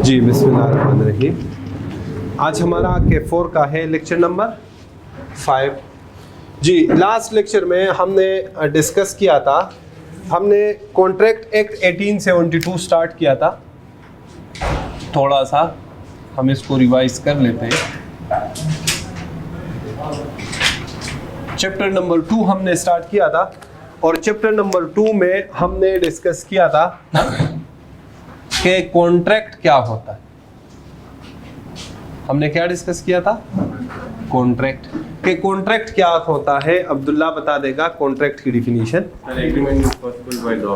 जी बिस्मिल्लाहिर्रहमानिर्रहीम। आज हमारा K4 का है लेक्चर नंबर 5। जी लास्ट लेक्चर में हमने डिस्कस किया था, हमने कॉन्ट्रैक्ट एक्ट 1872 स्टार्ट किया था। थोड़ा सा हम इसको रिवाइज कर लेते हैं। चैप्टर नंबर 2 हमने स्टार्ट किया था और चैप्टर नंबर 2 में हमने डिस्कस किया था कि कॉन्ट्रैक्ट क्या होता है। हमने क्या डिस्कस किया था? कॉन्ट्रैक्ट के कॉन्ट्रैक्ट क्या होता है, अब्दुल्ला बता देगा कॉन्ट्रैक्ट की definition.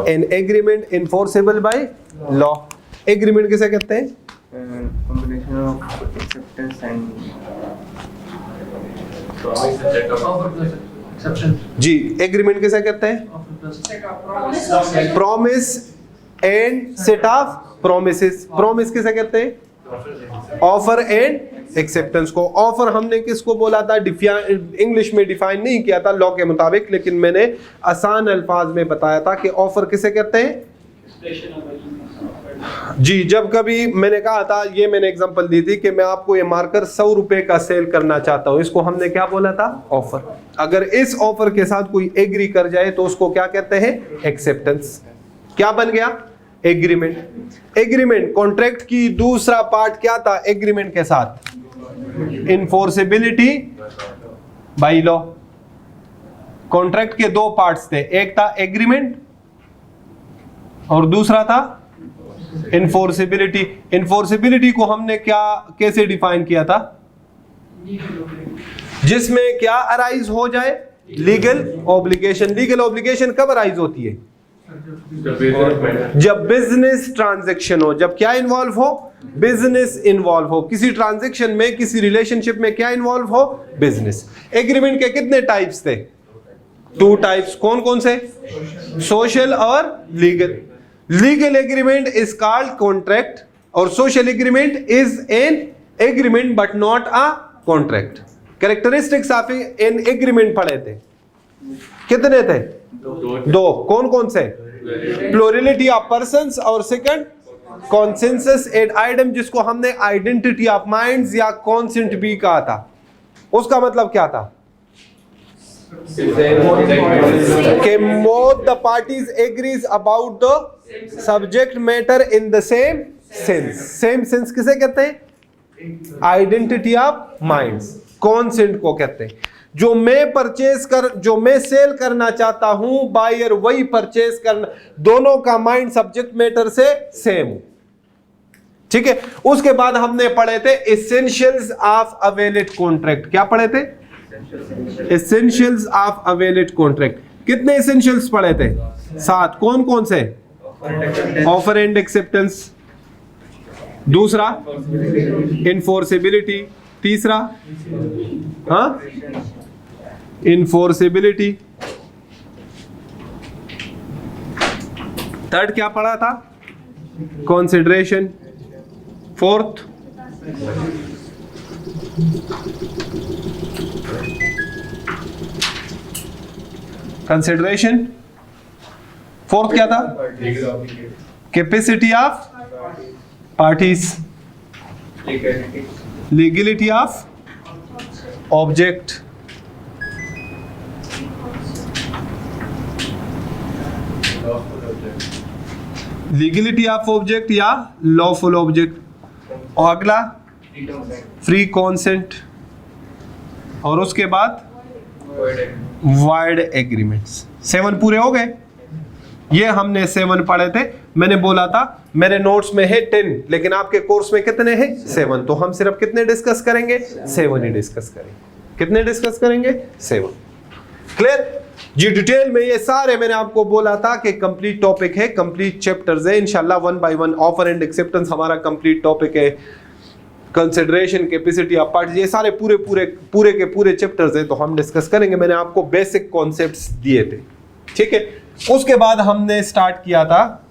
An agreement enforceable by law. Agreement किसे कहते हैं? combination of acceptance and जी एग्रीमेंट किसे कहते हैं? Promise and set of promises. Promise किसे कहते हैं? ऑफर एंड एक्सेप्टेंस को। ऑफर हमने किसको बोला था? इंग्लिश में डिफाइन नहीं किया था लॉ के मुताबिक, लेकिन मैंने आसान अल्फाज में बताया था कि ऑफर किसे कहते हैं। जी जब कभी मैंने कहा था, ये मैंने एग्जांपल दी थी कि मैं आपको ये मार्कर 100 रुपए का सेल करना चाहता हूं, इसको हमने क्या बोला था? ऑफर। अगर इस ऑफर के साथ कोई एग्री कर जाए तो उसको क्या कहते हैं? एक्सेप्टेंस। क्या बन गया? एग्रीमेंट। एग्रीमेंट कॉन्ट्रैक्ट की दूसरा पार्ट क्या था एग्रीमेंट के साथ? इनफोर्सेबिलिटी बाय लॉ। कॉन्ट्रैक्ट के दो पार्ट्स थे, एक था एग्रीमेंट और दूसरा था इनफोर्सेबिलिटी। इनफोर्सेबिलिटी को हमने क्या कैसे डिफाइन किया था? जिसमें क्या अराइज हो जाए? Legal obligation. लीगल ऑब्लिगेशन कब अराइज होती है? जब बिजनेस ट्रांजैक्शन हो। जब क्या इन्वॉल्व हो? बिजनेस इन्वॉल्व हो। किसी ट्रांजैक्शन में, किसी रिलेशनशिप में क्या इन्वॉल्व हो? बिजनेस। एग्रीमेंट के कितने टाइप्स थे? 2 टाइप्स। कौन कौन से? सोशल और legal. Legal agreement is called contract और social agreement is an agreement but not a contract. Characteristics of an agreement पढ़े थे, कितने थे? 2। कौन कौन से? प्लूरलिटी ऑफ पर्संस और सेकंड कॉन्सेंसस एट आइडम, जिसको हमने आइडेंटिटी ऑफ माइंड्स या कॉन्सेंट भी कहा था। उसका मतलब क्या था? कि both the parties agrees about the subject matter in the same sense। same sense किसे कहते हैं? Identity of minds. कॉन्सेंट को कहते हैं। जो मैं सेल करना चाहता हूं, बायर वही परचेज करना, दोनों का माइंड सब्जेक्ट मैटर से सेम हो। ठीक है। उसके बाद हमने पढ़े थे essentials of a valid contract. क्या पढ़े थे? Essentials of a valid contract. कितने एसेंशियल्स पढ़े थे? 7। कौन कौन से? Offer and acceptance. दूसरा इनफोर्सेबिलिटी। तीसरा इनफोर्सेबिलिटी। थर्ड क्या पढ़ा था? कंसिडरेशन। Fourth consideration. फोर्थ क्या था? Capacity of parties. Legality of object. Legality of object या लॉफुल ऑब्जेक्ट। और अगला फ्री कॉन्सेंट। और उसके बाद वाइड एग्रीमेंट्स। 7 पूरे हो गए। ये हमने 7 पढ़े थे। मैंने बोला था मेरे नोट्स में है 10, लेकिन आपके कोर्स में कितने हैं? 7। तो हम सिर्फ कितने डिस्कस करेंगे? 7 ही डिस्कस करेंगे। कितने डिस्कस करेंगे? 7। क्लियर जी। डिटेल में ये सारे मैंने आपको बोला था कि कंप्लीट टॉपिक है, कंप्लीट चैप्टर्स है। इंशाल्लाह 1 बाय 1 ऑफर एंड एक्सेप्टेंस हमारा कंप्लीट टॉपिक है। कंसिडरेशन, कैपेसिटी ऑफ पार्टीज, ये सारे पूरे के पूरे चैप्टर्स हैं, तो हम डिस्कस करेंगे। मैंने आपको बेसिक कॉन्सेप्ट्स दिए थे। ठीक है। उसके बाद हमने स्टार्ट किया था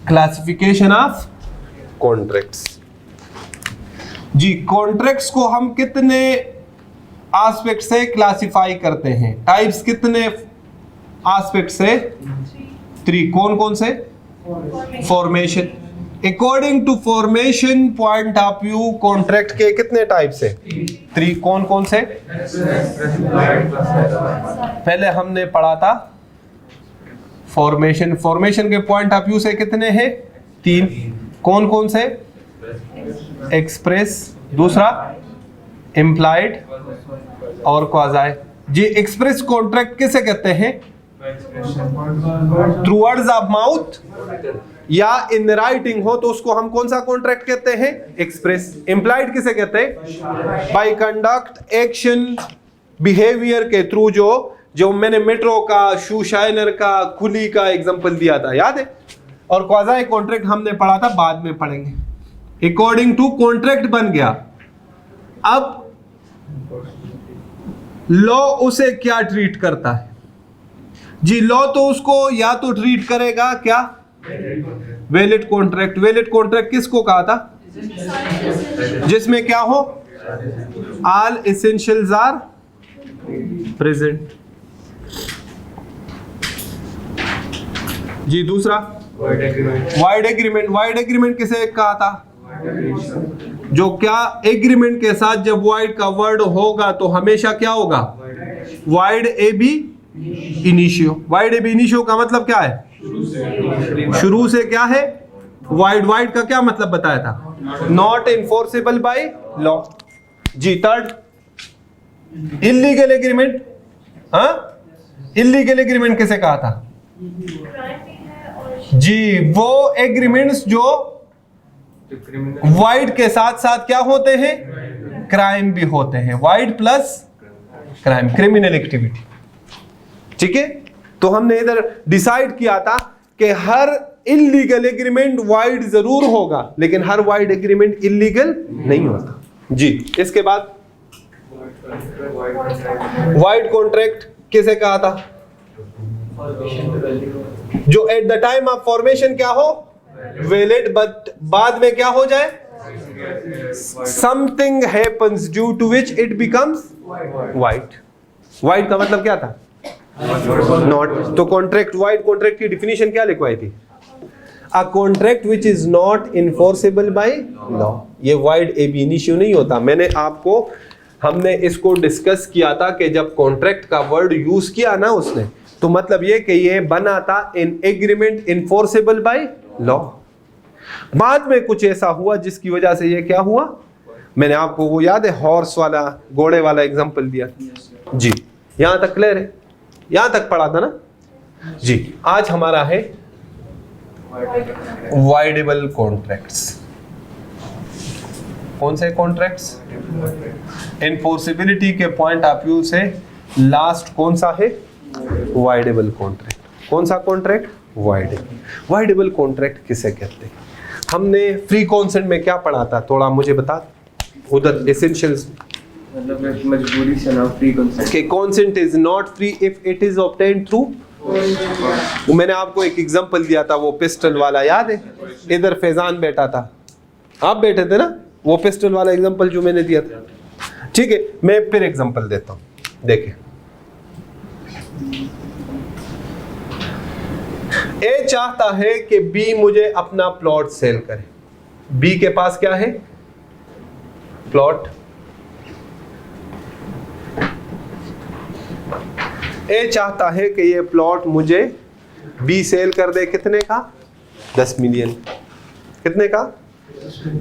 क्लासिफिकेशन ऑफ कॉन्ट्रैक्ट्स। जी कॉन्ट्रैक्ट्स को हम कितने एस्पेक्ट से क्लासिफाई करते हैं? टाइप्स कितने एस्पेक्ट से? 3। कौन कौन से? Formation, according to formation point of view contract के कितने टाइप्स है? 3। कौन कौन से? पहले हमने पढ़ा था फॉर्मेशन के पॉइंट ऑफ व्यू से कितने हैं? 3। कौन कौन से? एक्सप्रेस, दूसरा इम्प्लाइड और क्वाज़ाई। जी, एक्सप्रेस कॉन्ट्रैक्ट किसे कहते हैं? थ्रू वर्ड्स ऑफ माउथ या इन राइटिंग हो तो उसको हम कौन सा कॉन्ट्रैक्ट कहते हैं? एक्सप्रेस। इम्प्लाइड किसे कहते हैं? बाय कंडक्ट, एक्शन, बिहेवियर के थ्रू, जो मैंने मेट्रो का, शू शाइनर का, कुली का एग्जांपल दिया था, याद है? और क्वाज़ाई कॉन्ट्रैक्ट हमने पढ़ा था, बाद में पढ़ेंगे। अकॉर्डिंग टू कॉन्ट्रैक्ट बन गया। अब लॉ उसे क्या ट्रीट करता है? जी, लॉ तो उसको या तो ट्रीट करेगा क्या? Valid contract. वैलिड कॉन्ट्रैक्ट किसको कहा था? जिसमें क्या हो? All essentials are present. जी, दूसरा वाइड एग्रीमेंट। वाइड एग्रीमेंट किसे कहा था? जो क्या एग्रीमेंट के साथ जब वाइड का वर्ड होगा तो हमेशा क्या होगा? Void ab initio. Void ab initio का मतलब क्या है? शुरू से क्या है? वाइड। वाइड का क्या मतलब बताया था? Not enforceable by law. जी, थर्ड इलीगल एग्रीमेंट। हाँ, इलीगल एग्रीमेंट किसे कहा था? जी, वो एग्रीमेंट्स जो वाइड के साथ साथ क्या होते हैं? क्राइम भी होते हैं। Wide plus crime, criminal activity. ठीक है, तो हमने इधर डिसाइड किया था कि हर इलीगल एग्रीमेंट वाइड जरूर होगा, लेकिन हर वाइड एग्रीमेंट इलीगल नहीं होता। जी, इसके बाद वाइड कॉन्ट्रैक्ट किसे कहा था? जो at the time of formation क्या हो? वैलिड, बट बाद में क्या हो जाए? Something happens due to which it becomes void. Void का मतलब क्या था? नॉट। तो कॉन्ट्रैक्ट, वाइड कॉन्ट्रैक्ट की डिफिनीशन क्या लिखवाई थी? A contract which is not enforceable by law. ये वाइड ए बी इनिशियो नहीं होता। हमने इसको डिस्कस किया था कि जब कॉन्ट्रैक्ट का वर्ड यूज किया ना उसने, तो मतलब ये कि ये बना था in agreement enforceable by law. बाद में कुछ ऐसा हुआ जिसकी वजह से ये क्या हुआ? मैंने आपको वो याद है हॉर्स वाला, घोड़े वाला एग्जांपल दिया। जी, यहां तक क्लियर है? यहां तक पढ़ा था ना? जी, आज हमारा है वाइडेबल कॉन्ट्रैक्ट्स। कौन से कॉन्ट्रैक्ट्स? इनफोर्सिबिलिटी के पॉइंट ऑफ व्यू से लास्ट कौन सा है? Voidable contract. कौन सा कॉन्ट्रैक्ट? वाइडेबल। वाइडेबल कॉन्ट्रैक्ट किसे कहते हैं? हमने फ्री कॉन्सेंट में क्या पढ़ा था? थोड़ा मुझे बता। उधर एसेंशियल्स मतलब मजबूरी से ना फ्री कंसेंट के consent is not free if it is obtained through. मैंने आपको एक एग्जांपल दिया था, वो पिस्टल वाला, याद है? इधर फैजान बैठा था, आप बैठे थे ना? वो पिस्टल वाला एग्जांपल जो मैंने दिया था। ठीक है, मैं फिर एग्जांपल देता हूं। देखिए, ए चाहता है कि बी मुझे अपना प्लॉट सेल करे। बी के पास क्या है? प्लॉट। ए चाहता है कि ये प्लॉट मुझे बी सेल कर दे। कितने का? 10 मिलियन। कितने का?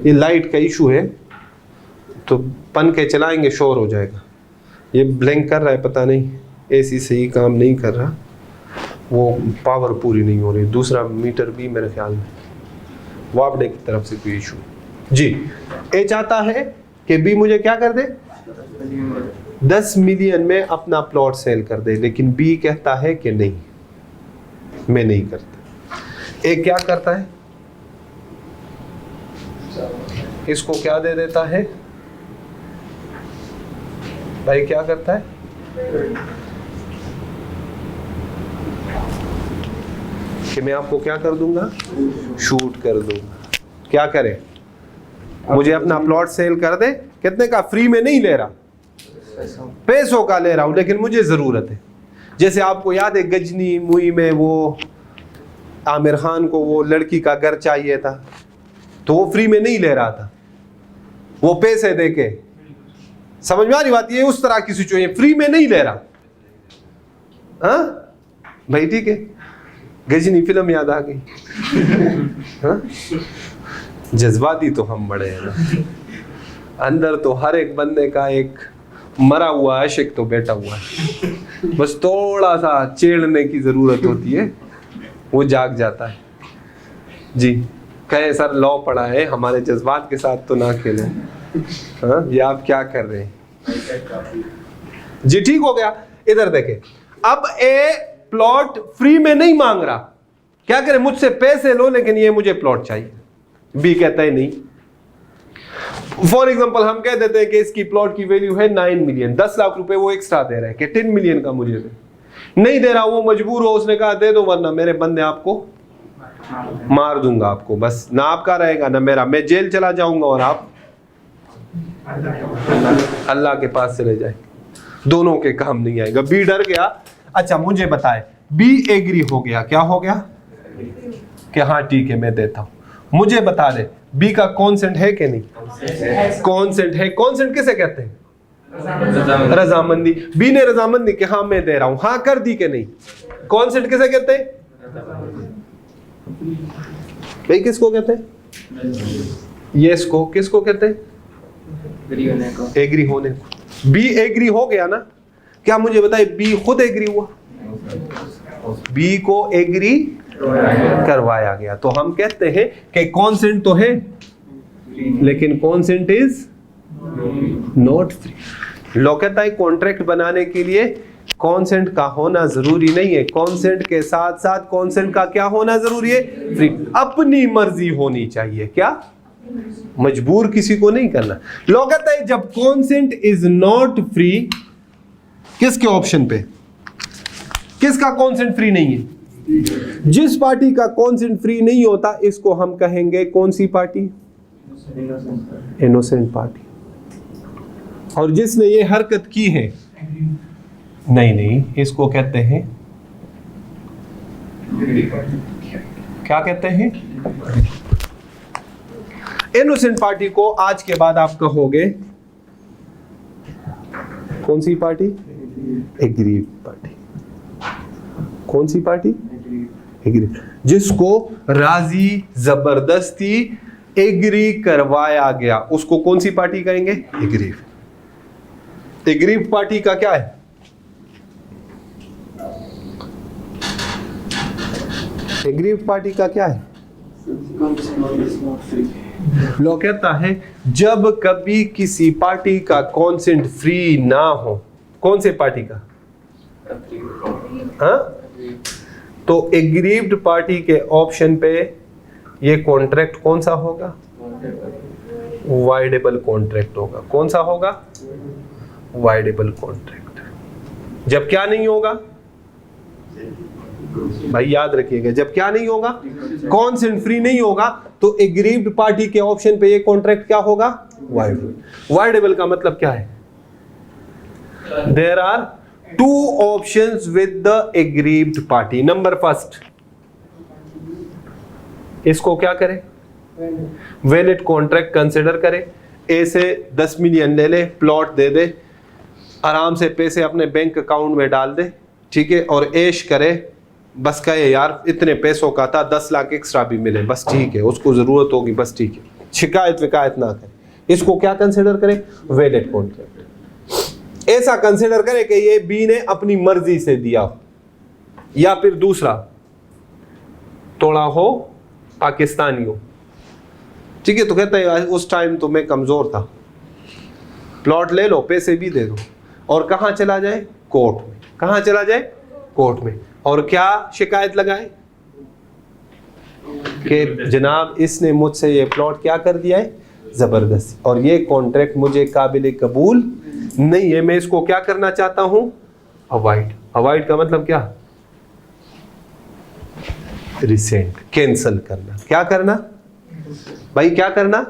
ये लाइट का इशू है तो पन के चलाएंगे शोर हो जाएगा। ये ब्लैंक कर रहा है, पता नहीं एसी सही काम नहीं कर रहा, वो पावर पूरी नहीं हो रही। दूसरा मीटर भी मेरे ख्याल में वापडे की तरफ से कोई इशू। जी, ए चाहता है कि बी मुझे क्या कर दे? 10 मिलियन में अपना प्लॉट सेल कर दे, लेकिन बी कहता है कि नहीं, मैं नहीं करता। ए क्या करता है? इसको क्या दे देता है भाई? क्या करता है? कि मैं आपको क्या कर दूंगा? शूट कर दूंगा। क्या करे? मुझे अपना प्लॉट सेल कर दे। कितने का? फ्री में नहीं ले रहा, पैसों का ले रहा हूं, लेकिन मुझे जरूरत है। जैसे आपको याद है गजनी मूवी में वो आमिर खान को वो लड़की का घर चाहिए था, तो वो फ्री में नहीं ले रहा था, वो पैसे देके। समझ में आ रही बात? ये उस तरह की सिचुएशन, फ्री में नहीं ले रहा। हाँ भाई ठीक है, गजनी फिल्म याद आ गई। हाँ? जज्बाती तो हम बड़े हैं ना, अंदर तो हर एक बंदे का एक मरा हुआ आशिक तो बैठा हुआ है, बस थोड़ा सा छेड़ने की जरूरत होती है, वो जाग जाता है। जी कहे सर लॉ पढ़ा है, हमारे जज्बात के साथ तो ना खेले। हाँ ये आप क्या कर रहे हैं? जी ठीक हो गया। इधर देखें, अब ए प्लॉट फ्री में नहीं मांग रहा, क्या करे? मुझसे पैसे लो लेकिन ये मुझे प्लॉट चाहिए। बी कहता है नहीं। फॉर एग्जांपल हम कह देते हैं कि इसकी प्लॉट की वैल्यू है 9 मिलियन, 10 लाख रुपए वो एक्स्ट्रा दे रहे हैं कि 10 मिलियन का मुझे दे। नहीं दे रहा, वो मजबूर हो, उसने कहा दे दो वरना मेरे बंदे आपको मार दूंगा, आपको बस ना आपका रहेगा ना मेरा, मैं जेल चला जाऊंगा और आप अल्लाह के पास चले जाए, दोनों के काम नहीं आएगा। बी डर गया। अच्छा मुझे बताए, बी एग्री हो गया, क्या हो गया कि हाँ ठीक है मैं देता हूं। मुझे बता दे बी का कॉन्सेंट है कि नहीं? कॉन्सेंट है। कॉन्सेंट किसे कहते हैं? रजामंदी। बी ने रजामंदी कि हाँ मैं दे रहा हूं, हाँ कर दी कि नहीं? कॉन्सेंट किसे कहते हैं भाई? किसको कहते हैं? यस को। किसको कहते हैं? एग्री होने को। बी एग्री हो गया ना? क्या मुझे बताए बी खुद एग्री हुआ? बी को एग्री करवाया गया, तो हम कहते हैं कि कॉन्सेंट तो है लेकिन consent is not free. Law कहता है कॉन्ट्रैक्ट बनाने के लिए कॉन्सेंट का होना जरूरी नहीं है, कॉन्सेंट के साथ साथ कॉन्सेंट का क्या होना जरूरी है? फ्री। अपनी मर्जी होनी चाहिए, क्या? मजबूर किसी को नहीं करना। लॉ कहता है जब कॉन्सेंट इज नॉट फ्री, किसके ऑप्शन पे? किसका कॉन्सेंट फ्री नहीं है? जिस पार्टी का कॉन्सेंट फ्री नहीं होता इसको हम कहेंगे कौन सी पार्टी? Innocent party. और जिसने ये हरकत की है, नहीं इसको कहते हैं, क्या कहते हैं? इनोसेंट पार्टी को आज के बाद आप कहोगे कौन सी पार्टी? Agreed party. कौन सी पार्टी? एग्रीड। जिसको राजी जबरदस्ती एग्री करवाया गया उसको कौन सी पार्टी कहेंगे? एग्रीड। एग्रीड पार्टी का क्या है? एग्रीड पार्टी का क्या है? लॉ कहता है जब कभी किसी पार्टी का कॉन्सेंट फ्री ना हो, कौन से पार्टी का? हाँ? तो एग्रीव्ड पार्टी के ऑप्शन पे ये कॉन्ट्रैक्ट कौन सा होगा? वाइडेबल कॉन्ट्रैक्ट होगा। कौन सा होगा? Voidable contract. जब क्या नहीं होगा भाई? याद रखिएगा, जब क्या नहीं होगा? कॉन्सेंट फ्री नहीं होगा, तो एग्रीव्ड पार्टी के ऑप्शन पे ये कॉन्ट्रैक्ट क्या होगा? वाइडेबल। वाइडेबल का मतलब क्या है? There are two options with the aggrieved party. Number first, इसको क्या करें? वैलिड कॉन्ट्रैक्ट कंसिडर करें। ए से 10 मिलियन ले ले, प्लॉट दे दे, आराम से पैसे अपने बैंक अकाउंट में डाल दे, ठीक है, और ऐश करे, बस कहे यार इतने पैसों का था, 10 लाख एक्स्ट्रा भी मिले, बस ठीक है, उसको जरूरत होगी, बस ठीक है, शिकायत विकायत ना करे। इसको क्या कंसिडर करें? Valid contract. ऐसा कंसिडर करें कि ये बी ने अपनी मर्जी से दिया, या फिर दूसरा तोड़ा हो पाकिस्तानी हो, ठीक है, तो कहता है उस टाइम तो मैं कमजोर था, प्लॉट ले लो, पैसे भी दे दो, और कहां चला जाए? कोर्ट में। कहां चला जाए? कोर्ट में। और क्या शिकायत लगाए कि जनाब इसने मुझसे ये प्लॉट क्या कर दिया है? जबरदस्ती, और ये कॉन्ट्रैक्ट मुझे काबिल कबूल नहीं है, मैं इसको क्या करना चाहता हूं? अवॉइड। अवॉइड का मतलब क्या? रिसेंट, कैंसल करना। क्या करना भाई? क्या करना?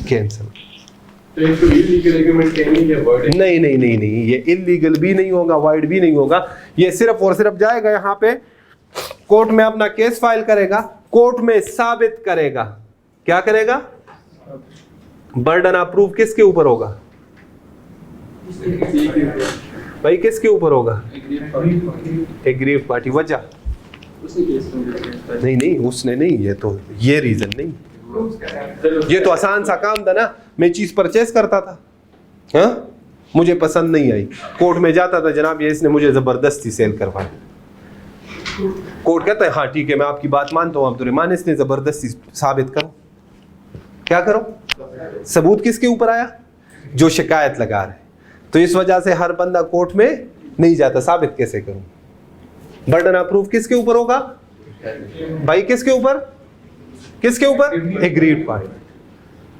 कैंसल। नहीं, ये इलीगल भी नहीं होगा, वाइड भी नहीं होगा, ये सिर्फ और सिर्फ जाएगा यहाँ पे कोर्ट में, अपना केस फाइल करेगा, कोर्ट में साबित करेगा क्या करेगा? बर्डन ऑफ प्रूफ किसके ऊपर होगा भाई? किसके ऊपर होगा? Aggrieved party. वजह? नहीं उसने नहीं, ये रीजन नहीं, ये तो आसान सा काम था ना। मैं चीज परचेस करता था, हाँ, मुझे पसंद नहीं आई, कोर्ट में जाता था, जनाब ये इसने मुझे जबरदस्ती सेल करवाई। कोर्ट कहता है हाँ ठीक है मैं आपकी बात मानता हूँ, आप तो मान, इसने जबरदस्ती साबित करो। क्या करो? सबूत किसके ऊपर आया? जो शिकायत लगा रहे। तो इस वजह से हर बंदा कोर्ट में नहीं जाता, साबित कैसे करूं? बर्डन ऑफ प्रूफ किसके ऊपर होगा भाई? किसके ऊपर? किसके ऊपर? Agreed party.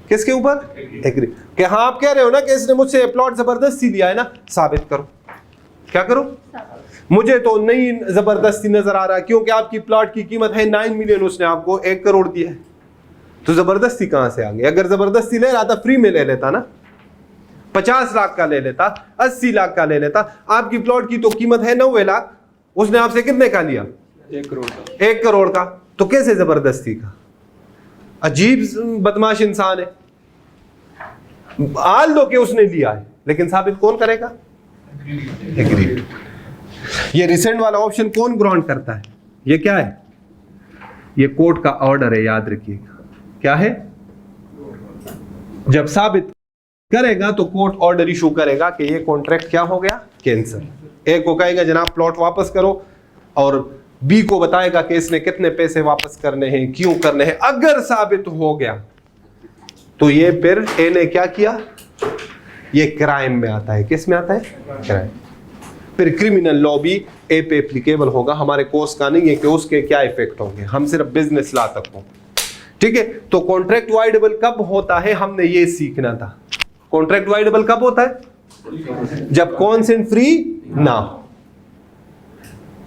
किसके ऊपर? एग्री। कि हाँ आप कह रहे हो ना कि इसने मुझसे प्लॉट जबरदस्ती लिया है ना, साबित करो। क्या करो? मुझे तो नहीं जबरदस्ती नजर आ रहा, क्योंकि आपकी प्लॉट की कीमत है 9 मिलियन, उसने आपको 1 करोड़ दिया है, तो जबरदस्ती कहां से आ गई? अगर जबरदस्ती ले रहा था फ्री में ले लेता ना, 50 लाख का ले लेता, 80 लाख का ले लेता। आपकी प्लॉट की तो कीमत है 90 लाख, उसने आपसे कितने का लिया? 1 करोड़ का। 1 करोड़ का। तो कैसे जबरदस्ती का? अजीब बदमाश इंसान है। आल दो कि उसने लिया है, लेकिन साबित कौन करेगा? एग्रीड। ये रिसेंट वाला ऑप्शन कौन ग्रांट करता है? ये क्या है? ये कोर्ट का ऑर्डर है, याद रखिएगा। क्या है? जब साबित करेगा तो कोर्ट ऑर्डर इशू करेगा कि ये कॉन्ट्रैक्ट क्या हो गया? कैंसिल। ए को कहेगा जनाब प्लॉट वापस करो, और बी को बताएगा कि इसने कितने पैसे वापस करने हैं, क्यों करने हैं। अगर साबित हो गया तो ये फिर ए ने क्या किया? ये क्राइम में आता है। किस में आता है? क्राइम। फिर क्रिमिनल लॉ भी ए पे एप्लीकेबल होगा। हमारे कोर्स का नहीं है कि उसके क्या इफेक्ट होंगे, हम सिर्फ बिजनेस लॉ तक हो। ठीक है, तो कॉन्ट्रैक्ट वाइडेबल कब होता है, हमने ये सीखना था। कॉन्ट्रैक्ट वाइडेबल कब होता है? जब कॉन्सेंट फ्री ना हो।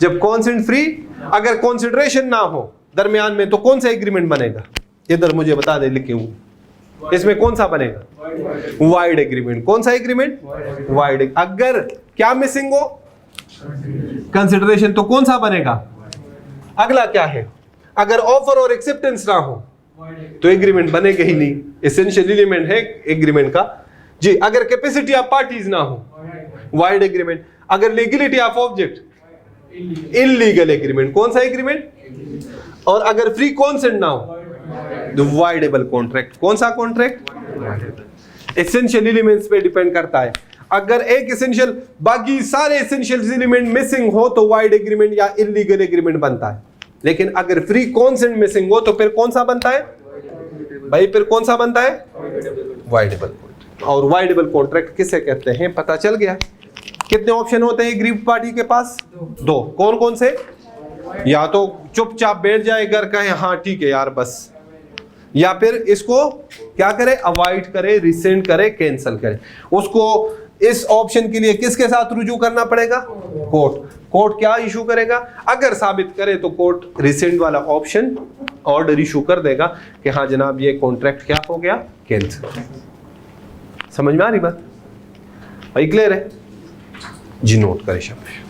जब कॉन्सेंट फ्री, अगर कॉन्सिडरेशन ना हो दरमियान में, तो कौन सा एग्रीमेंट बनेगा? इधर मुझे बता दे, लिखे हूं इसमें कौन सा बनेगा? Wide agreement. कौन सा एग्रीमेंट? वाइड। अगर क्या मिसिंग हो? कंसिडरेशन, तो कौन सा बनेगा? अगला क्या है? अगर ऑफर और एक्सेप्टेंस ना हो तो एग्रीमेंट बनेगा ही नहीं। एसेंशियल एलिमेंट है एग्रीमेंट का जी। अगर कैपेसिटी ऑफ पार्टीज ना हो, वाइड एग्रीमेंट। अगर legality of object, illegal agreement. कौन सा एग्रीमेंट? और अगर फ्री कॉन्सेंट ना हो, वाइडेबल कॉन्ट्रैक्ट। कौन सा कॉन्ट्रैक्ट? एसेंशियल एलिमेंट्स पे डिपेंड करता है। अगर एक एसेंशियल, बाकी सारे एसेंशियल एलिमेंट मिसिंग हो तो वाइड एग्रीमेंट या इलीगल एग्रीमेंट बनता है। लेकिन अगर फ्री कॉन्सेंट मिसिंग हो तो फिर कौन सा बनता है भाई? फिर कौन सा बनता है? Voidable contract. और वाइडेबल कॉन्ट्रैक्ट किसे कहते हैं पता चल गया। कितने ऑप्शन होते हैं एग्रीड पार्टी के पास? 2। कौन कौन से? या तो चुपचाप बैठ जाए, घर कहे हाँ ठीक है यार बस, या फिर इसको क्या करे? अवॉइड करे, रिसेंड करे, कैंसिल करे। उसको इस ऑप्शन के लिए किसके साथ रुजू करना पड़ेगा? कोर्ट। कोर्ट क्या इशू करेगा? अगर साबित करे तो कोर्ट रिसेंड वाला ऑप्शन ऑर्डर इशू कर देगा कि हाँ जनाब ये कॉन्ट्रैक्ट क्या हो गया? कैंसिल। समझ में आ रही बात भाई? क्लियर है जी? नोट करें शब्द।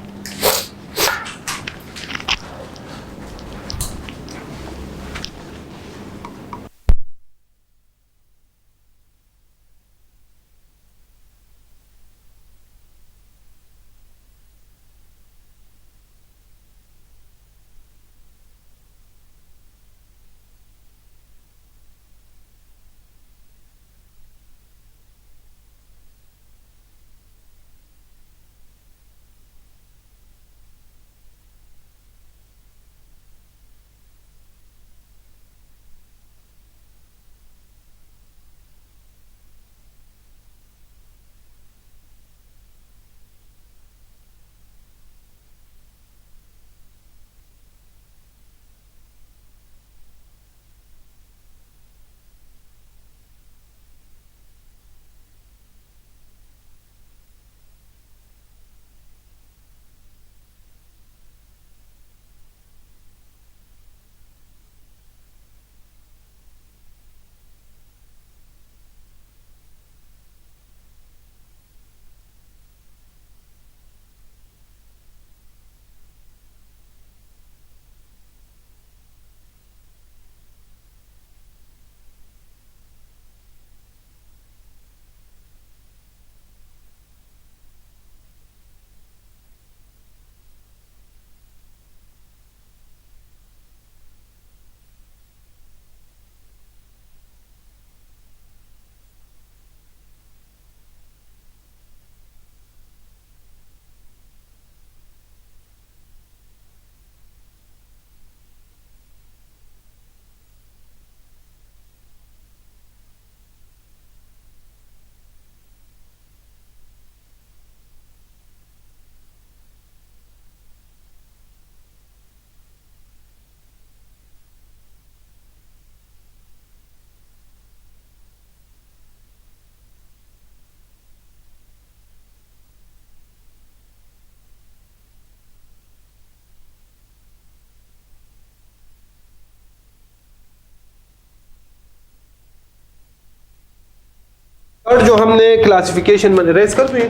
थर्ड जो हमने क्लासिफिकेशन रेस कर दिए,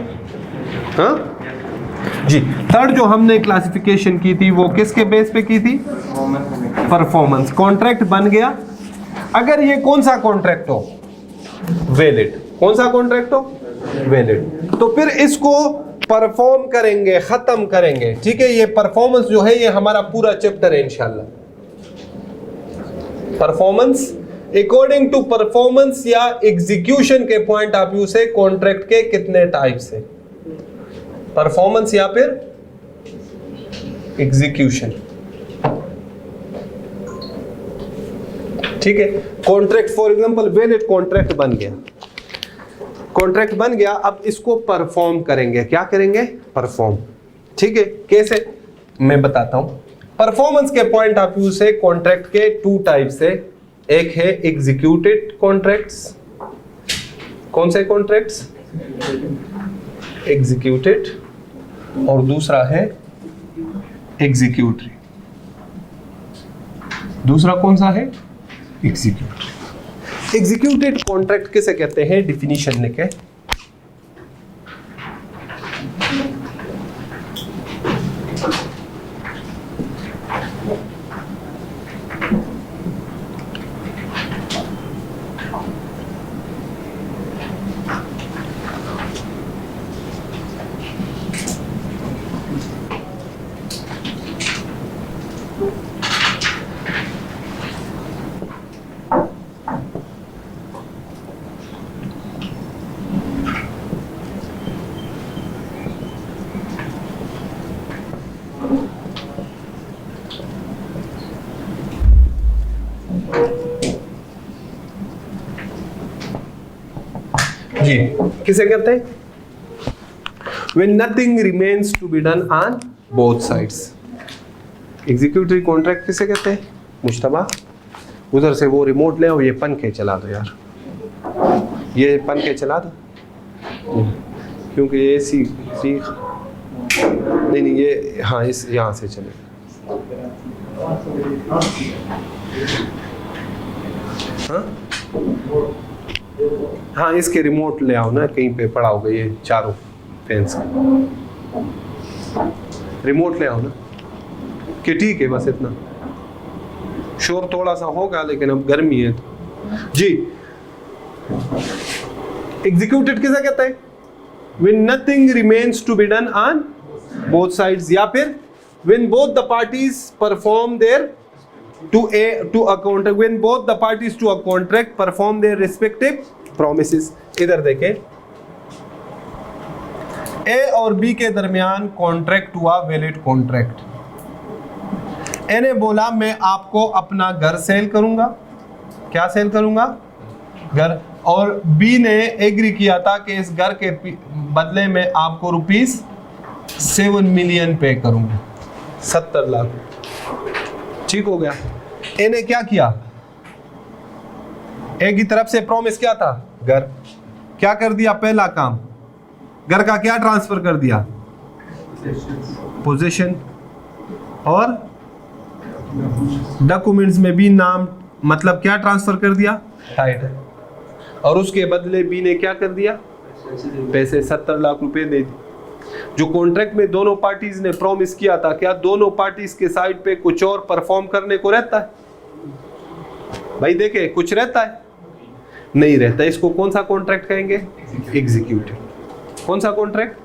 हाँ जी, थर्ड जो हमने क्लासिफिकेशन की थी वो किसके बेस पे की थी? परफॉर्मेंस। कॉन्ट्रैक्ट बन गया, अगर ये कौन सा कॉन्ट्रैक्ट हो? वैलिड। कौन सा कॉन्ट्रैक्ट हो? वैलिड। तो फिर इसको परफॉर्म करेंगे, खत्म करेंगे, ठीक है। ये परफॉर्मेंस जो है ये हमारा पूरा चैप्टर है इंशाल्लाह। परफॉर्मेंस, अकॉर्डिंग टू परफॉर्मेंस या एग्जीक्यूशन के पॉइंट ऑफ व्यू से कॉन्ट्रैक्ट के कितने टाइप्स है? परफॉर्मेंस या फिर एग्जीक्यूशन, ठीक है। Contract for example valid contract बन गया, कॉन्ट्रैक्ट बन गया, अब इसको परफॉर्म करेंगे। क्या करेंगे? परफॉर्म, ठीक है। कैसे? मैं बताता हूं। परफॉर्मेंस के पॉइंट ऑफ व्यू से कॉन्ट्रैक्ट के टू टाइप्स है, एक है एग्जीक्यूटेड कॉन्ट्रैक्ट्स। कौन से कॉन्ट्रैक्ट्स? एग्जीक्यूटेड, और दूसरा है एग्जीक्यूटरी। दूसरा कौन सा है? एग्जीक्यूटरी। एग्जीक्यूटेड कॉन्ट्रैक्ट किसे कहते हैं? डिफिनीशन लिखे। जी, किसे कहते हैं? When nothing remains to be done on both sides. Executive contract किसे कहते हैं? मुश्तबा, उधर से वो रिमोट ले और ये पंखे चला दो यार, ये पंखे चला दो, क्योंकि ये सी नहीं ये, हाँ इस यहाँ से चले। हाँ इसके रिमोट ले आओ ना, कहीं पे पड़ा होगा ये चारों फैंस का रिमोट ले आओ ना, कि ठीक है बस इतना। शोर थोड़ा सा होगा लेकिन अब गर्मी है तो। जी, एग्जीक्यूटेड किसे कहते हैं? When nothing remains to be done on both sides, या फिर when both the parties perform their to a contract, when both the parties to a contract perform their respective promises. इधर देखें, ए और बी के दरमियान कॉन्ट्रैक्ट हुआ, valid contract. ए ने बोला मैं आपको अपना घर सेल करूंगा, क्या सेल करूंगा? घर। और बी ने एग्री किया था कि इस घर के बदले में आपको ₹7 मिलियन पे करूंगा, 70 लाख। ठीक हो गया। ए ने क्या किया? ए की तरफ से प्रॉमिस क्या था? घर। क्या कर दिया? पहला काम, घर का क्या ट्रांसफर कर दिया? पोजीशन। और डॉक्यूमेंट्स में भी नाम, मतलब क्या ट्रांसफर कर दिया? टाइटल। और उसके बदले बी ने क्या कर दिया? पैसे 70 लाख रुपए दे दिए। जो कॉन्ट्रैक्ट में दोनों पार्टीज ने प्रॉमिस किया था, क्या दोनों पार्टीज के साइड पे कुछ और परफॉर्म करने को रहता है? भाई देखे, कुछ रहता है? नहीं रहता। इसको कौन सा कॉन्ट्रैक्ट कहेंगे? एग्जीक्यूटिव। कौन सा कॉन्ट्रैक्ट?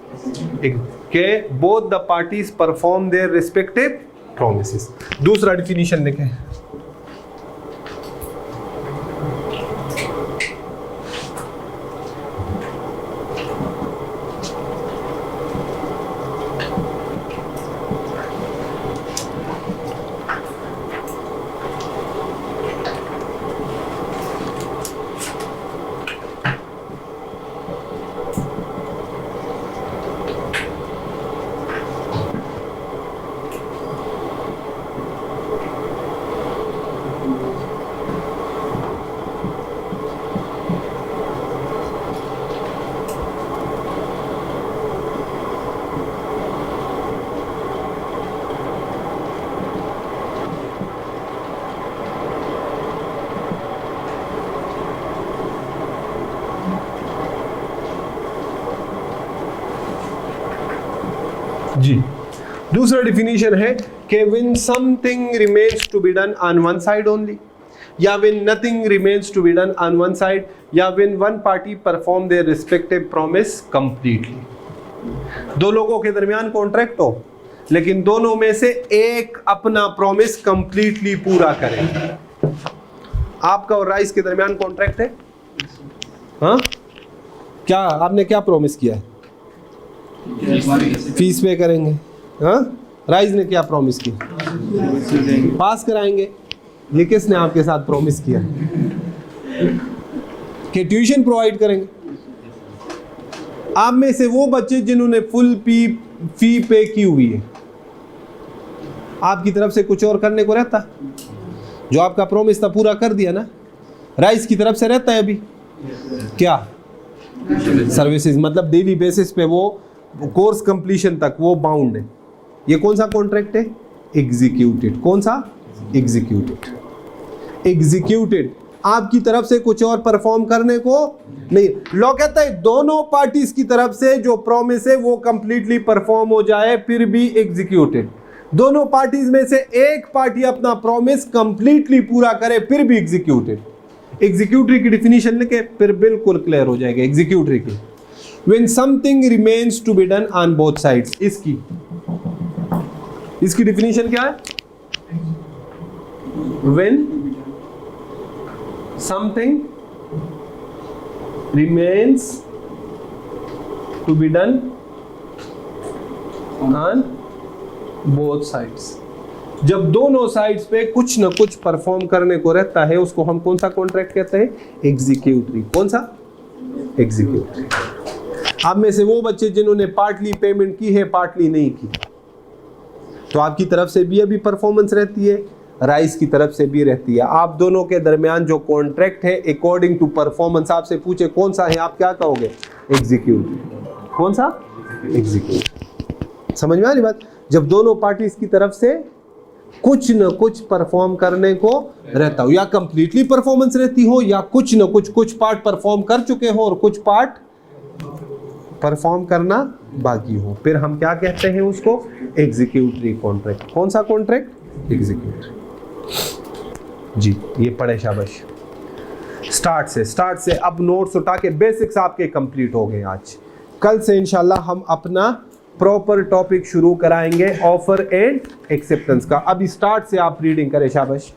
के both the parties perform their respective promises. दूसरा डिफिनीशन लिखें। जी दूसरा डिफिनीशन है कि when something remains to be done on one side only, या when nothing remains to be done on one side, या when one party perform their respective promise completely. दो लोगों के दरमियान कॉन्ट्रैक्ट हो लेकिन दोनों में से एक अपना प्रॉमिस कंप्लीटली पूरा करे। आपका और राइस के दरमियान कॉन्ट्रैक्ट है, हाँ? क्या आपने क्या प्रॉमिस किया है? फीस पे करेंगे, हाँ? राइस ने क्या प्रॉमिस किया? पास कराएंगे। ये किसने आपके साथ प्रॉमिस किया कि ट्यूशन प्रोवाइड करेंगे? आप में से वो बच्चे जिन्होंने फुल फी पे की हुई है, आपकी तरफ से कुछ और करने को रहता? जो आपका प्रॉमिस था पूरा कर दिया ना। राइस की तरफ से रहता है अभी क्या? सर्विसेज, मतलब डेली बेसिस पे वो कोर्स कंप्लीशन तक वो बाउंड है। ये कौन सा कॉन्ट्रैक्ट है? एग्जीक्यूटेड। कौन सा? एग्जीक्यूटेड। एग्जीक्यूटेड, आपकी तरफ से कुछ और परफॉर्म करने को नहीं। लॉ कहता है दोनों पार्टीज की तरफ से जो प्रॉमिस है वो कंप्लीटली परफॉर्म हो जाए फिर भी एग्जीक्यूटेड। दोनों पार्टीज में से एक पार्टी अपना प्रॉमिस कंप्लीटली पूरा करे फिर भी एग्जीक्यूटेड। एग्जीक्यूटरी की डिफिनीशन लेके फिर बिल्कुल क्लियर हो जाएगा एग्जीक्यूटरी की। When something remains to be done on both sides, इसकी डिफिनीशन क्या है? When something remains to be done on both sides। जब दोनों साइड्स पे कुछ न कुछ परफॉर्म करने को रहता है उसको हम कौन सा कॉन्ट्रैक्ट कहते हैं? एग्जीक्यूटरी। कौन सा? एग्जीक्यूटरी। आप में से वो बच्चे जिन्होंने पार्टली पेमेंट की है पार्टली नहीं की, तो आपकी तरफ से भी अभी परफॉर्मेंस रहती है, राइस की तरफ से भी रहती है। आप दोनों के दरमियान जो कॉन्ट्रैक्ट है अकॉर्डिंग टू परफॉर्मेंस, आपसे पूछे कौन सा है, आप क्या कहोगे? एग्जीक्यूट। कौन सा? एग्जीक्यूट। समझ में आ रही बात? जब दोनों पार्टीज की तरफ से कुछ न कुछ परफॉर्म करने को रहता हो, या कंप्लीटली परफॉर्मेंस रहती हो, या कुछ न कुछ पार्ट परफॉर्म कर चुके हो और कुछ पार्ट परफॉर्म करना बाकी हो, फिर हम क्या कहते हैं उसको? Executory contract. कौन सा कॉन्ट्रैक्ट? एग्जीक्यूटरी। जी ये पढ़े शाबाश। स्टार्ट से अब नोट्स उठा के बेसिक्स आपके कंप्लीट हो गए आज। कल से इंशाल्लाह हम अपना प्रॉपर टॉपिक शुरू कराएंगे ऑफर एंड एक्सेप्टेंस का। अभी स्टार्ट से आप रीडिंग करें शाबाश,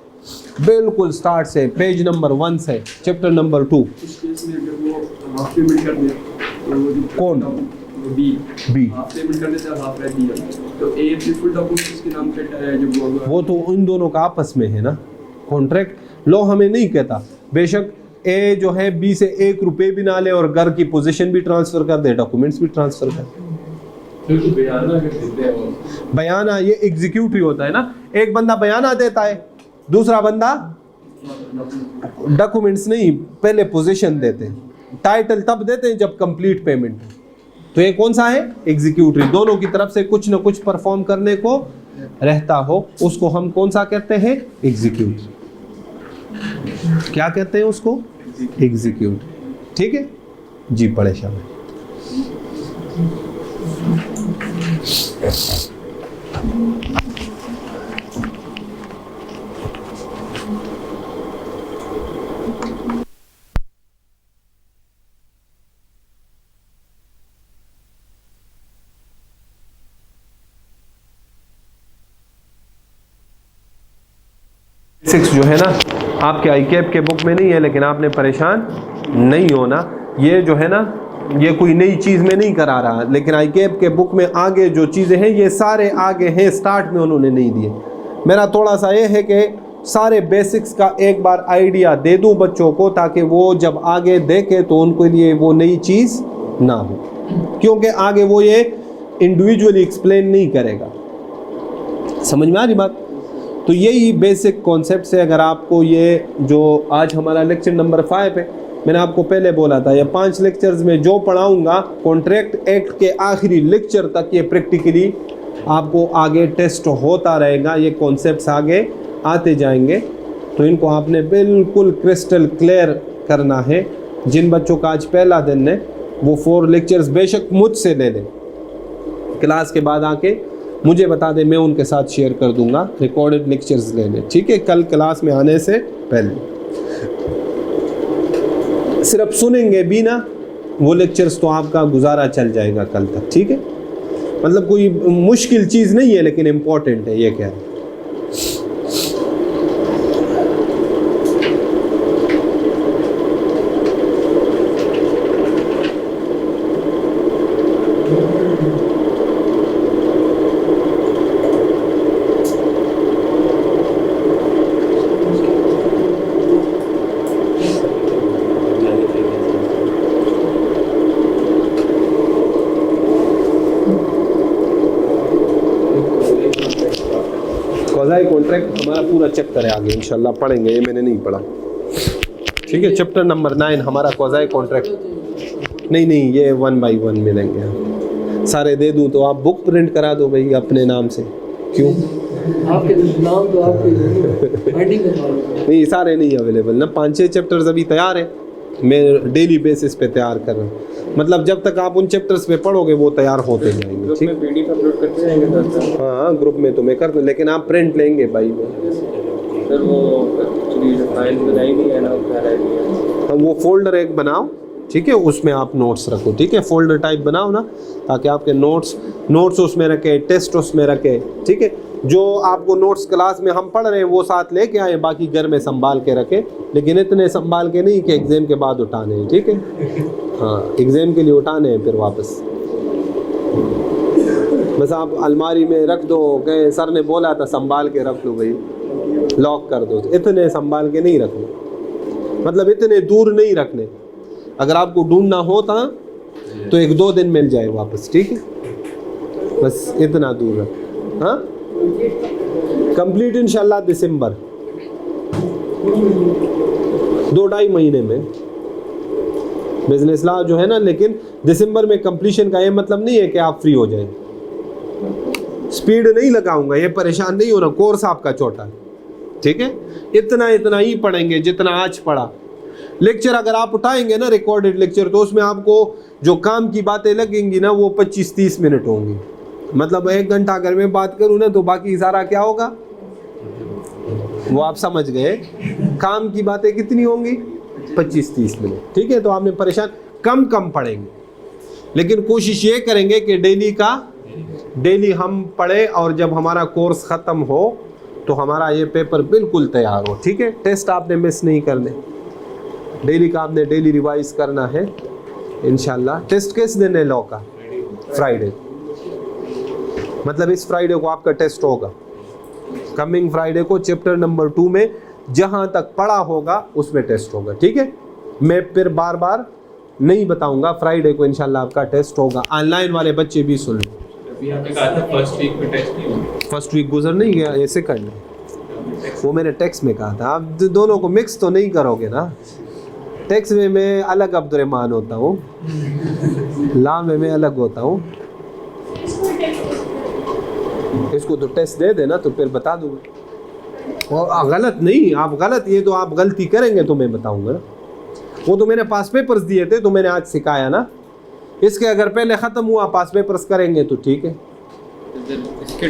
बिल्कुल स्टार्ट से, पेज नंबर 1 से चैप्टर नंबर 2। कौन? बी हाफ पेमेंट करने से हाफ रह दिया, तो ए फुल डॉक्यूमेंट किसके नाम पे है? जब वो तो उन दोनों का आपस में है ना कॉन्ट्रैक्ट। लॉ हमें नहीं कहता, बेशक ए जो है बी से 1 रुपए भी ना ले और घर की पोजीशन भी ट्रांसफर कर दे, डॉक्यूमेंट्स भी ट्रांसफर कर दे। बयाना ये एग्जीक्यूटरी होता है ना। एक बंदा बयाना देता है, दूसरा बंदा डॉक्यूमेंट्स नहीं, पहले पोजीशन देते हैं। टाइटल तब देते हैं जब कंप्लीट पेमेंट। तो ये कौन सा है? एग्जीक्यूटरी। दोनों की तरफ से कुछ न कुछ परफॉर्म करने को रहता हो उसको हम कौन सा कहते हैं? एग्जीक्यूटरी। क्या कहते हैं उसको? एग्जीक्यूटरी। ठीक है जी, पढ़े शाबाश। बेसिक्स जो है ना आपके आईकेप के बुक में नहीं है, लेकिन आपने परेशान नहीं होना। ये जो है ना ये कोई नई चीज़ में नहीं करा रहा, लेकिन आईकेप के बुक में आगे जो चीज़ें हैं ये सारे आगे हैं, स्टार्ट में उन्होंने नहीं दिए। मेरा थोड़ा सा ये है कि सारे बेसिक्स का एक बार आइडिया दे दूं बच्चों को, ताकि वो जब आगे देखे तो उनको लिए वो नई चीज़ ना हो, क्योंकि आगे वो ये इंडिविजुअली एक्सप्लेन नहीं करेगा। समझ में आ रही बात? तो यही बेसिक कॉन्सेप्ट है। अगर आपको ये जो आज हमारा लेक्चर नंबर 5 है, मैंने आपको पहले बोला था ये 5 लेक्चर्स में जो पढ़ाऊंगा कॉन्ट्रैक्ट एक्ट के आखिरी लेक्चर तक ये प्रैक्टिकली आपको आगे टेस्ट होता रहेगा, ये कॉन्सेप्ट्स आगे आते जाएंगे। तो इनको आपने बिल्कुल क्रिस्टल क्लियर करना है। जिन बच्चों का आज पहला दिन है वो 4 लेक्चर्स बेशक मुझसे ले लें, क्लास के बाद आके मुझे बता दे, मैं उनके साथ शेयर कर दूंगा रिकॉर्डेड लेक्चर्स लेने, ठीक है, कल क्लास में आने से पहले। सिर्फ सुनेंगे भी ना वो लेक्चर्स तो आपका गुजारा चल जाएगा कल तक, ठीक है। मतलब कोई मुश्किल चीज़ नहीं है लेकिन इम्पोर्टेंट है, ये कह रहे हैं। कॉज़ाई कॉन्ट्रैक्ट हमारा पूरा चैप्टर है, आगे इंशाल्लाह पढ़ेंगे, ये मैंने नहीं पढ़ा, ठीक है। चैप्टर नंबर 9 हमारा कॉज़ाई कॉन्ट्रैक्ट, नहीं ये 1 बाई 1 मिलेंगे। सारे दे दूं तो आप बुक प्रिंट करा दो भाई अपने नाम से, क्यों? आपके नाम तो आपके नहीं, सारे नहीं अवेलेबल ना, 5-6 चैप्टर्स अभी तैयार है, मैं डेली बेसिस पे तैयार कर रहा हूँ। मतलब जब तक आप उन चैप्टर्स पे पढ़ोगे वो तैयार होते जाएंगे, ठीक है। पीडीएफ अपलोड करते रहेंगे हाँ ग्रुप में तो मैं कर दूँ, लेकिन आप प्रिंट लेंगे भाई सर। वो एक्चुअली जो फाइल बनाई नहीं है ना, हम वो फोल्डर एक बनाओ, ठीक है, उसमें आप नोट्स रखो, ठीक है, फोल्डर टाइप बनाओ ना, ताकि आपके नोट्स उसमें रखे, टेस्ट उसमें रखे, ठीक है। जो आपको नोट्स क्लास में हम पढ़ रहे हैं वो साथ लेके आए, बाकी घर में संभाल के रखे, लेकिन इतने संभाल के नहीं कि एग्ज़ाम के बाद उठाने हैं, ठीक है। हाँ, एग्ज़ाम के लिए उठाने हैं फिर वापस, बस आप अलमारी में रख दो, कहे सर ने बोला था संभाल के रख लो भाई, लॉक कर दो, इतने संभाल के नहीं रखने, मतलब इतने दूर नहीं रखने। अगर आपको ढूंढना होता तो 1-2 दिन मिल जाए वापस, ठीक है, बस इतना दूर रख। हाँ, कंप्लीट इंशाल्लाह दिसंबर, 2-2.5 महीने में बिजनेस लॉ जो है ना, लेकिन दिसंबर में कंप्लीशन का ये मतलब नहीं है कि आप फ्री हो जाए। स्पीड नहीं लगाऊंगा, ये परेशान नहीं होना, कोर्स आपका छोटा है, ठीक है। इतना ही पढ़ेंगे जितना आज पढ़ा। लेक्चर अगर आप उठाएंगे ना रिकॉर्डेड लेक्चर, तो उसमें आपको जो काम की बातें लगेंगी ना वो 25-30 मिनट होंगी। मतलब 1 घंटा अगर मैं बात करूँ ना तो बाकी सारा क्या होगा वो आप समझ गए। काम की बातें कितनी होंगी? 25-30 मिनट, ठीक है। तो आपने परेशान कम पढ़ेंगे, लेकिन कोशिश ये करेंगे कि डेली हम पढ़े, और जब हमारा कोर्स ख़त्म हो तो हमारा ये पेपर बिल्कुल तैयार हो, ठीक है। टेस्ट आपने मिस नहीं करने, डेली का आपने डेली रिवाइज करना है इंशाल्लाह। टेस्ट किस दिन है लॉ का? फ्राइडे, मतलब इस फ्राइडे को आपका टेस्ट होगा। कमिंग फ्राइडे को चैप्टर नंबर 2 में जहां तक पढ़ा होगा उसमें टेस्ट होगा, ठीक है। मैं फिर बार नहीं बताऊंगा, फ्राइडे को इंशाल्लाह आपका टेस्ट होगा। ऑनलाइन वाले बच्चे भी सुन लो। अभी आपने कहा था फर्स्ट वीक में टेस्ट नहीं होगा। फर्स्ट वीक गुजर नहीं गया, ये सेकंड है, वो मैंने टेक्स्ट में कहा था। आप दोनों को मिक्स तो नहीं करोगे ना। टेक्स्ट में मैं अलग अब्दुर्रहमान होता हूँ, ला में मैं अलग होता हूँ। इसको तो टेस्ट दे देना तो फिर बता दूंगा। और गलत नहीं, आप गलत, ये तो आप गलती करेंगे तो मैं बताऊंगा ना। वो तो मैंने पास पेपर्स दिए थे तो मैंने आज सिखाया ना। इसके अगर पहले ख़त्म हुआ पास पेपर्स करेंगे तो ठीक है,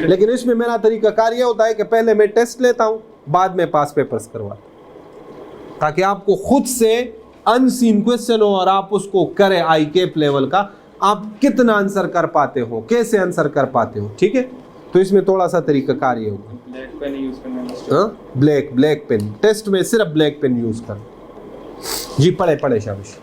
लेकिन इसमें मेरा तरीक़ाकार ये होता है कि पहले मैं टेस्ट लेता हूँ, बाद में पास पेपर्स करवाता हूँ, ताकि आपको खुद से अनसीन क्वेश्चन हो और आप उसको करें आई कैप लेवल का, आप कितना आंसर कर पाते हो, कैसे आंसर कर पाते हो, ठीक है। तो इसमें थोड़ा सा तरीक़ाकार ये होगा। ब्लैक पेन यूज़ करना। हाँ, ब्लैक पेन टेस्ट में सिर्फ ब्लैक पेन यूज़ कर। जी पढ़े शाबाश।